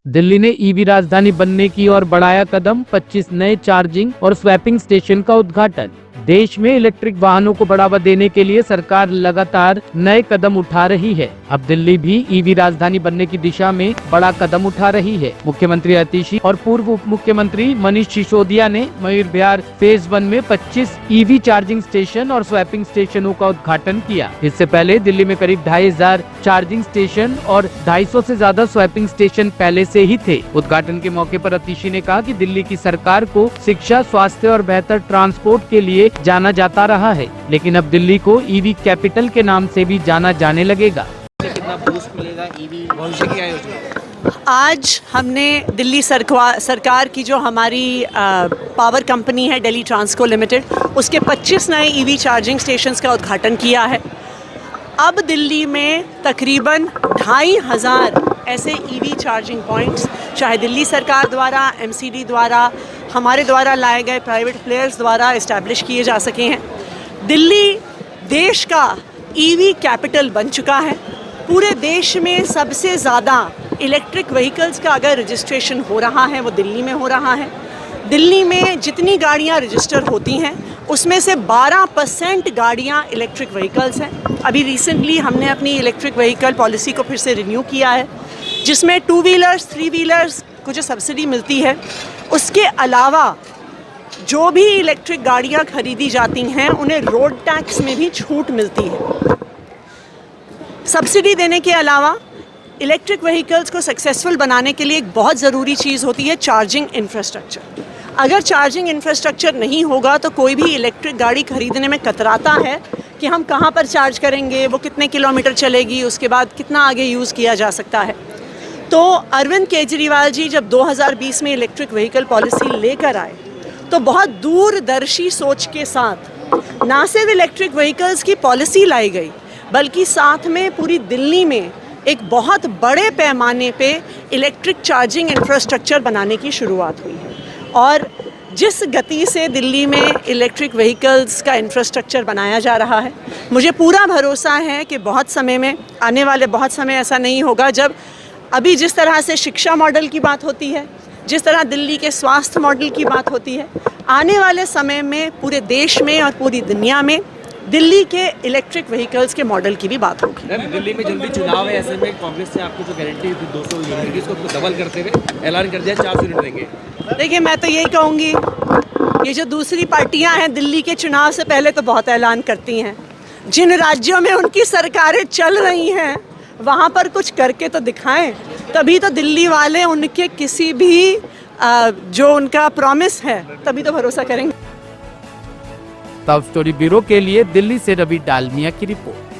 दिल्ली ने ईवी राजधानी बनने की ओर बढ़ाया कदम, 25 नए चार्जिंग और स्वैपिंग स्टेशन का उद्घाटन। देश में इलेक्ट्रिक वाहनों को बढ़ावा देने के लिए सरकार लगातार नए कदम उठा रही है। अब दिल्ली भी ईवी राजधानी बनने की दिशा में बड़ा कदम उठा रही है। मुख्यमंत्री आतिशी और पूर्व उप मुख्यमंत्री मनीष सिसोदिया ने मयूर विहार फेज 1 में 25 ईवी चार्जिंग स्टेशन और स्वैपिंग स्टेशनों का उद्घाटन किया। इससे पहले दिल्ली में करीब 2500 चार्जिंग स्टेशन और 250 से ज्यादा स्वैपिंग स्टेशन पहले से ही थे। उद्घाटन के मौके पर आतिशी ने कहा कि दिल्ली की सरकार को शिक्षा, स्वास्थ्य और बेहतर ट्रांसपोर्ट के लिए जाना जाता रहा है, लेकिन अब दिल्ली को ईवी कैपिटल के नाम से भी जाना जाने लगेगा। कितना बूस्ट मिलेगा ईवी भविष्य की योजना? आज हमने दिल्ली सरकार की जो हमारी पावर कंपनी है दिल्ली ट्रांसको लिमिटेड, उसके 25 नए ईवी चार्जिंग स्टेशंस का उद्घाटन किया है। अब दिल्ली में तकरीबन 2500 ऐसे ईवी चार्जिंग पॉइंट्स, चाहे दिल्ली सरकार द्वारा, एमसीडी द्वारा, हमारे द्वारा लाए गए प्राइवेट प्लेयर्स द्वारा इस्टेब्लिश किए जा सके हैं। दिल्ली देश का ईवी कैपिटल बन चुका है। पूरे देश में सबसे ज़्यादा इलेक्ट्रिक व्हीकल्स का अगर रजिस्ट्रेशन हो रहा है वो दिल्ली में हो रहा है। दिल्ली में जितनी गाड़ियाँ रजिस्टर होती हैं उसमें से 12% गाड़ियाँ इलेक्ट्रिक व्हीकल्स हैं। अभी रिसेंटली हमने अपनी इलेक्ट्रिक व्हीकल पॉलिसी को फिर से रिन्यू किया है, जिसमें 2 व्हीलर्स 3 व्हीलर्स को जो सब्सिडी मिलती है, उसके अलावा जो भी इलेक्ट्रिक गाड़ियाँ खरीदी जाती हैं उन्हें रोड टैक्स में भी छूट मिलती है। सब्सिडी देने के अलावा इलेक्ट्रिक व्हीकल्स को सक्सेसफुल बनाने के लिए एक बहुत ज़रूरी चीज़ होती है चार्जिंग इंफ्रास्ट्रक्चर। अगर चार्जिंग इंफ्रास्ट्रक्चर नहीं होगा तो कोई भी इलेक्ट्रिक गाड़ी खरीदने में कतराता है कि हम कहाँ पर चार्ज करेंगे, वो कितने किलोमीटर चलेगी, उसके बाद कितना आगे यूज़ किया जा सकता है। तो अरविंद केजरीवाल जी जब 2020 में इलेक्ट्रिक व्हीकल पॉलिसी लेकर आए तो बहुत दूरदर्शी सोच के साथ ना सिर्फ इलेक्ट्रिक व्हीकल्स की पॉलिसी लाई गई, बल्कि साथ में पूरी दिल्ली में एक बहुत बड़े पैमाने पे इलेक्ट्रिक चार्जिंग इंफ्रास्ट्रक्चर बनाने की शुरुआत हुई है। और जिस गति से दिल्ली में इलेक्ट्रिक व्हीकल्स का इंफ्रास्ट्रक्चर बनाया जा रहा है, मुझे पूरा भरोसा है कि बहुत समय में, आने वाले बहुत समय ऐसा नहीं होगा जब अभी जिस तरह से शिक्षा मॉडल की बात होती है, जिस तरह दिल्ली के स्वास्थ्य मॉडल की बात होती है, आने वाले समय में पूरे देश में और पूरी दुनिया में दिल्ली के इलेक्ट्रिक व्हीकल्स के मॉडल की भी बात होगी। दिल्ली में जल्दी चुनाव है, ऐसे में कांग्रेस से आपको जो गारंटी थी 200 यूनिट की, उसको डबल करते हुए ऐलान कर दिया 400 यूनिट देंगे। देखिए, मैं तो यही कहूँगी, ये जो दूसरी पार्टियां हैं दिल्ली के चुनाव से पहले तो बहुत ऐलान करती हैं। जिन राज्यों में उनकी सरकारें चल रही हैं वहाँ पर कुछ करके तो दिखाएं, तभी तो दिल्ली वाले उनके किसी भी जो उनका प्रॉमिस है तभी तो भरोसा करेंगे। टॉप स्टोरी ब्यूरो के लिए दिल्ली से रवि डालमिया की रिपोर्ट।